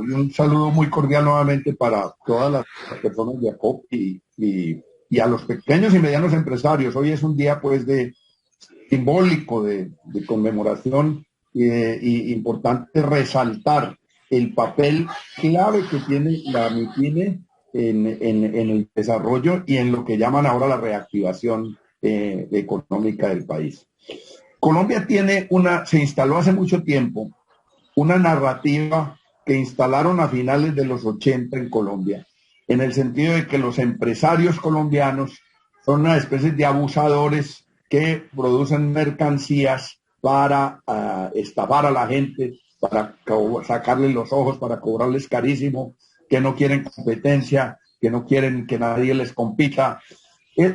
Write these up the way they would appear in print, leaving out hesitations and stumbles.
y un saludo muy cordial nuevamente para todas las personas de ACOP y a los pequeños y medianos empresarios. Hoy es un día pues de simbólico de conmemoración y importante resaltar el papel clave que tiene la MIPYME en el desarrollo y en lo que llaman ahora la reactivación económica del país. Colombia se instaló hace mucho tiempo una narrativa que instalaron a finales de los 80 en Colombia, en el sentido de que los empresarios colombianos son una especie de abusadores que producen mercancías para estafar a la gente, para sacarles los ojos, para cobrarles carísimo, que no quieren competencia, que no quieren que nadie les compita.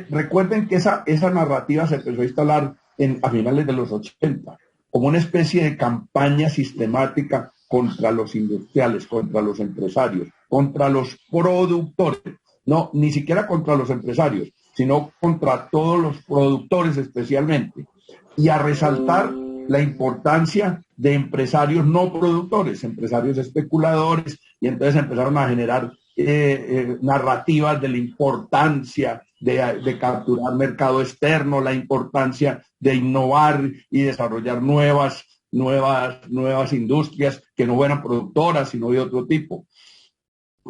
Recuerden que esa narrativa se empezó a instalar a finales de los 80 como una especie de campaña sistemática contra los industriales, contra los empresarios, contra los productores, no, ni siquiera contra los empresarios, sino contra todos los productores especialmente, y a resaltar la importancia de empresarios no productores, empresarios especuladores, y entonces empezaron a generar narrativas de la importancia de capturar mercado externo, la importancia de innovar y desarrollar nuevas industrias que no fueran productoras, sino de otro tipo,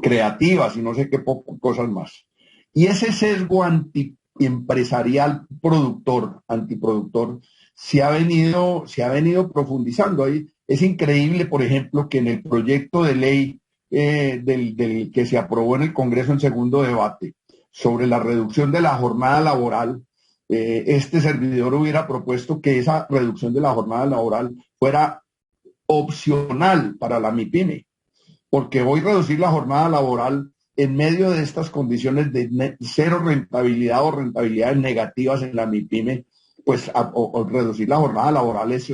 creativas y no sé qué cosas más. Y ese sesgo antiempresarial antiproductor, se ha venido profundizando ahí. Es increíble, por ejemplo, que en el proyecto de ley del que se aprobó en el Congreso en segundo debate sobre la reducción de la jornada laboral, este servidor hubiera propuesto que esa reducción de la jornada laboral fuera opcional para la MIPYME, porque hoy reducir la jornada laboral en medio de estas condiciones de cero rentabilidad o rentabilidades negativas en la MIPYME, pues o reducir la jornada laboral es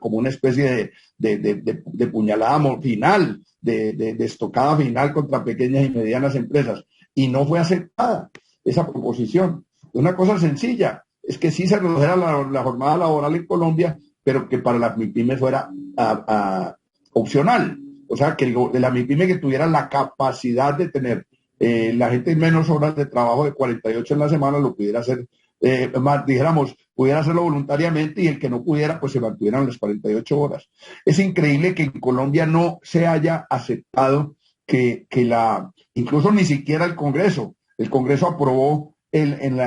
como una especie de puñalada final, de estocada final contra pequeñas y medianas empresas. Y no fue aceptada esa proposición. Una cosa sencilla, es que sí se redujera la jornada laboral en Colombia, pero que para las MIPYME fuera opcional. O sea, que la MIPYME que tuviera la capacidad de tener la gente en menos horas de trabajo de 48 en la semana lo pudiera hacer, pudiera hacerlo voluntariamente, y el que no pudiera, pues se mantuvieran las 48 horas. Es increíble que en Colombia no se haya aceptado incluso ni siquiera el Congreso aprobó en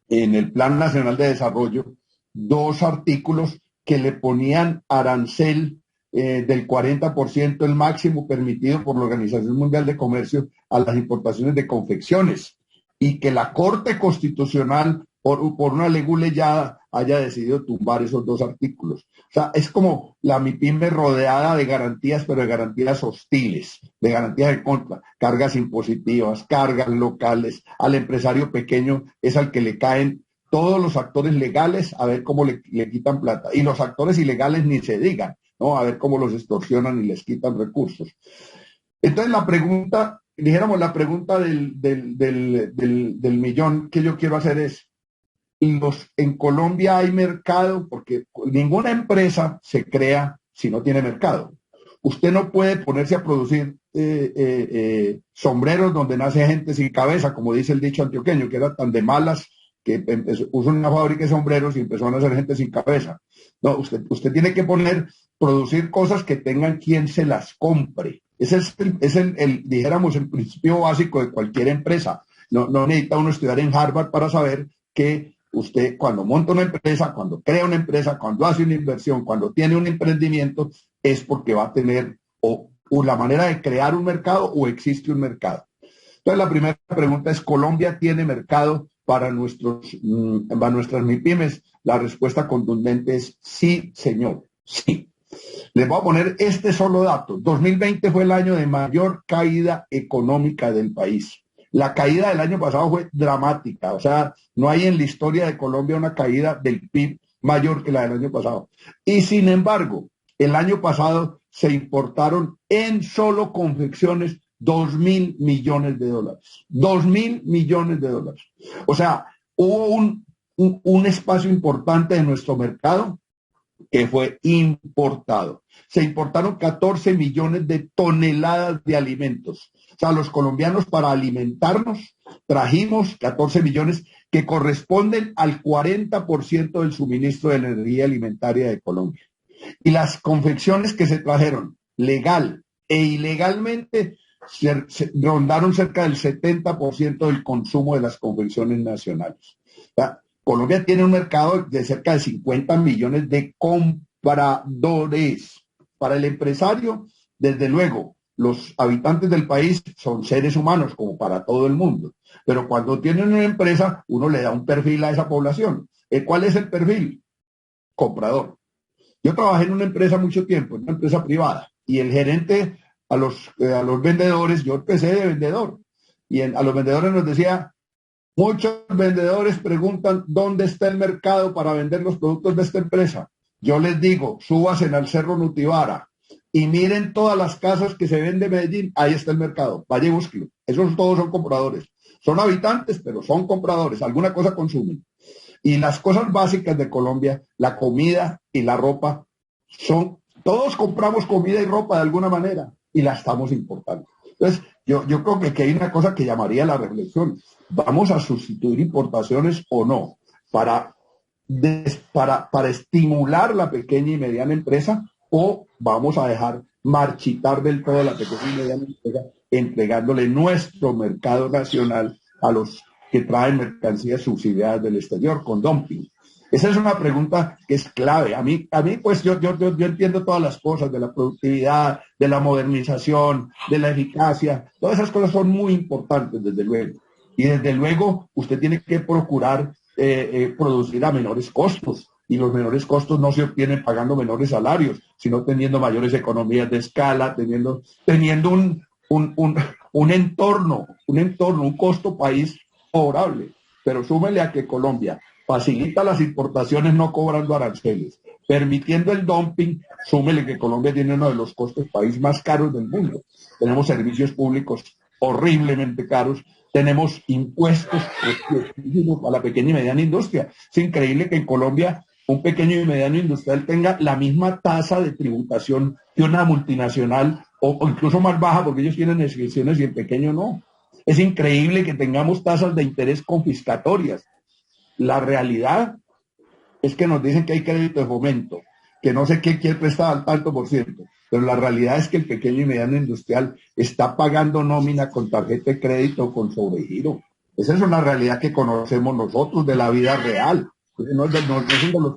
el Plan Nacional de Desarrollo 2 artículos que le ponían arancel del 40%, el máximo permitido por la Organización Mundial de Comercio, a las importaciones de confecciones, y que la Corte Constitucional, por una leguleyada, haya decidido tumbar esos 2 artículos. O sea, es como la MIPYME rodeada de garantías, pero de garantías hostiles, de garantías en contra, cargas impositivas, cargas locales. Al empresario pequeño es al que le caen todos los actores legales a ver cómo le quitan plata. Y los actores ilegales ni se digan, ¿no? A ver cómo los extorsionan y les quitan recursos. Entonces la pregunta del millón que yo quiero hacer es, en Colombia hay mercado, porque ninguna empresa se crea si no tiene mercado. Usted no puede ponerse a producir sombreros donde nace gente sin cabeza, como dice el dicho antioqueño, que era tan de malas que puso una fábrica de sombreros y empezó a nacer gente sin cabeza. No, usted tiene que producir cosas que tengan quien se las compre. Ese es dijéramos, el principio básico de cualquier empresa. No necesita uno estudiar en Harvard para saber que usted, cuando monta una empresa, cuando crea una empresa, cuando hace una inversión, cuando tiene un emprendimiento, es porque va a tener o la manera de crear un mercado o existe un mercado. Entonces, la primera pregunta es, ¿Colombia tiene mercado para nuestras MIPYMES? La respuesta contundente es sí, señor, sí. Les voy a poner este solo dato. 2020 fue el año de mayor caída económica del país. La caída del año pasado fue dramática, o sea, no hay en la historia de Colombia una caída del PIB mayor que la del año pasado. Y sin embargo, el año pasado se importaron en solo confecciones 2.000 millones de dólares. 2.000 millones de dólares. O sea, hubo un espacio importante de nuestro mercado que fue importado. Se importaron 14 millones de toneladas de alimentos. O sea, los colombianos para alimentarnos trajimos 14 millones que corresponden al 40% del suministro de energía alimentaria de Colombia. Y las confecciones que se trajeron legal e ilegalmente rondaron cerca del 70% del consumo de las confecciones nacionales. O sea, Colombia tiene un mercado de cerca de 50 millones de compradores. Para el empresario, desde luego, los habitantes del país son seres humanos como para todo el mundo. Pero cuando tienen una empresa, uno le da un perfil a esa población. ¿Cuál es el perfil? Comprador. Yo trabajé en una empresa mucho tiempo, en una empresa privada, y el gerente a los vendedores, yo empecé de vendedor, y a los vendedores nos decía, muchos vendedores preguntan dónde está el mercado para vender los productos de esta empresa. Yo les digo, súbanse al Cerro Nutibara y miren todas las casas que se venden en Medellín, ahí está el mercado, vaya y búsquelo. Esos todos son compradores. Son habitantes, pero son compradores, alguna cosa consumen. Y las cosas básicas de Colombia, la comida y la ropa, todos compramos comida y ropa de alguna manera y la estamos importando. Entonces, yo creo que aquí hay una cosa que llamaría la reflexión. ¿Vamos a sustituir importaciones o no? Para estimular la pequeña y mediana empresa, o vamos a dejar marchitar del todo la pequeña y mediana empresa, entregándole nuestro mercado nacional a los que traen mercancías subsidiadas del exterior con dumping. Esa es una pregunta que es clave. A mí pues yo entiendo todas las cosas de la productividad, de la modernización, de la eficacia. Todas esas cosas son muy importantes, desde luego. Y desde luego usted tiene que procurar producir a menores costos. Y los menores costos no se obtienen pagando menores salarios, sino teniendo mayores economías de escala, teniendo un entorno, un costo país favorable. Pero súmele a que Colombia facilita las importaciones no cobrando aranceles, permitiendo el dumping. Súmele que Colombia tiene uno de los costos país más caros del mundo. Tenemos servicios públicos horriblemente caros, tenemos impuestos a la pequeña y mediana industria. Es increíble que en Colombia un pequeño y mediano industrial tenga la misma tasa de tributación que una multinacional o incluso más baja, porque ellos tienen exenciones y el pequeño no. Es increíble que tengamos tasas de interés confiscatorias. La realidad es que nos dicen que hay crédito de fomento, que no sé qué quiere prestar al tanto por ciento, pero la realidad es que el pequeño y mediano industrial está pagando nómina con tarjeta de crédito o con sobregiro. Esa es una realidad que conocemos nosotros de la vida real. No es de los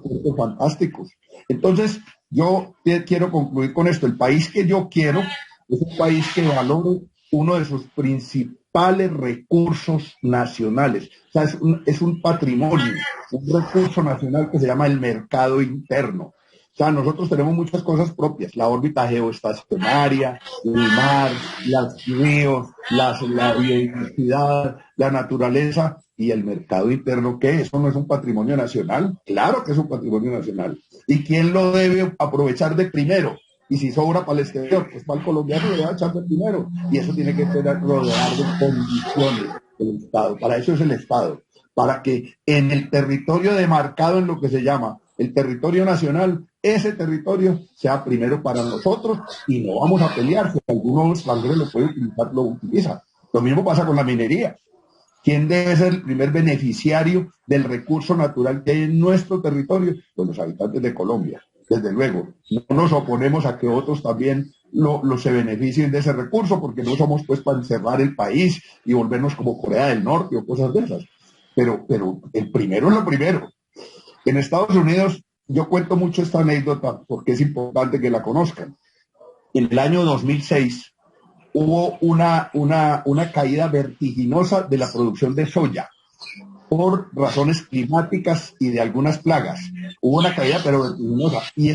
cuentos fantásticos. Entonces, yo quiero concluir con esto. El país que yo quiero es un país que valore uno de sus principales recursos nacionales. O sea, es un patrimonio, un recurso nacional que se llama el mercado interno. O sea, nosotros tenemos muchas cosas propias, la órbita geoestacionaria, el mar, los ríos, la biodiversidad, la naturaleza y el mercado interno. ¿Qué? ¿Eso no es un patrimonio nacional? Claro que es un patrimonio nacional. ¿Y quién lo debe aprovechar de primero? Y si sobra para el exterior, pues para el colombiano le va a echar de primero. Y eso tiene que ser rodear de condiciones del Estado. Para eso es el Estado. Para que en el territorio demarcado en lo que se llama el territorio nacional, ese territorio sea primero para nosotros y no vamos a pelear. Si alguno extranjero lo puede utilizar, lo utiliza. Lo mismo pasa con la minería. ¿Quién debe ser el primer beneficiario del recurso natural que hay en nuestro territorio? Pues los habitantes de Colombia. Desde luego, no nos oponemos a que otros también se beneficien de ese recurso, porque no somos pues para encerrar el país y volvernos como Corea del Norte o cosas de esas. Pero el primero es lo primero. En Estados Unidos, yo cuento mucho esta anécdota porque es importante que la conozcan. En el año 2006 hubo una caída vertiginosa de la producción de soya por razones climáticas y de algunas plagas. Hubo una caída pero vertiginosa y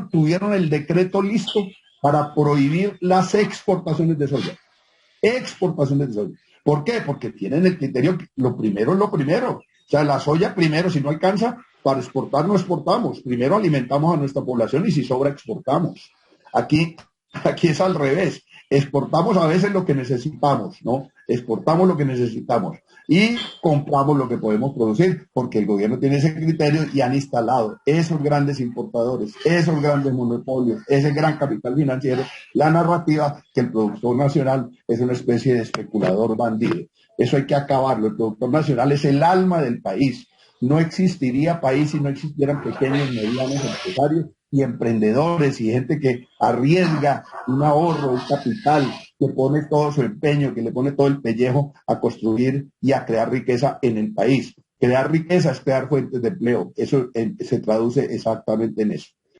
tuvieron el decreto listo para prohibir las exportaciones de soya. Exportaciones de soya. ¿Por qué? Porque tienen el criterio, lo primero es lo primero. O sea, la soya primero, si no alcanza, para exportar no exportamos. Primero alimentamos a nuestra población y si sobra exportamos. Aquí es al revés. Exportamos a veces lo que necesitamos, ¿no? exportamos lo que necesitamos y compramos lo que podemos producir, porque el gobierno tiene ese criterio y han instalado esos grandes importadores, esos grandes monopolios, ese gran capital financiero, la narrativa que el productor nacional es una especie de especulador bandido. Eso hay que acabarlo. El productor nacional es el alma del país. No existiría país si no existieran pequeños, medianos empresarios y emprendedores y gente que arriesga un ahorro, un capital, que pone todo su empeño, que le pone todo el pellejo a construir y a crear riqueza en el país. Crear riqueza es crear fuentes de empleo. Eso se traduce exactamente en eso.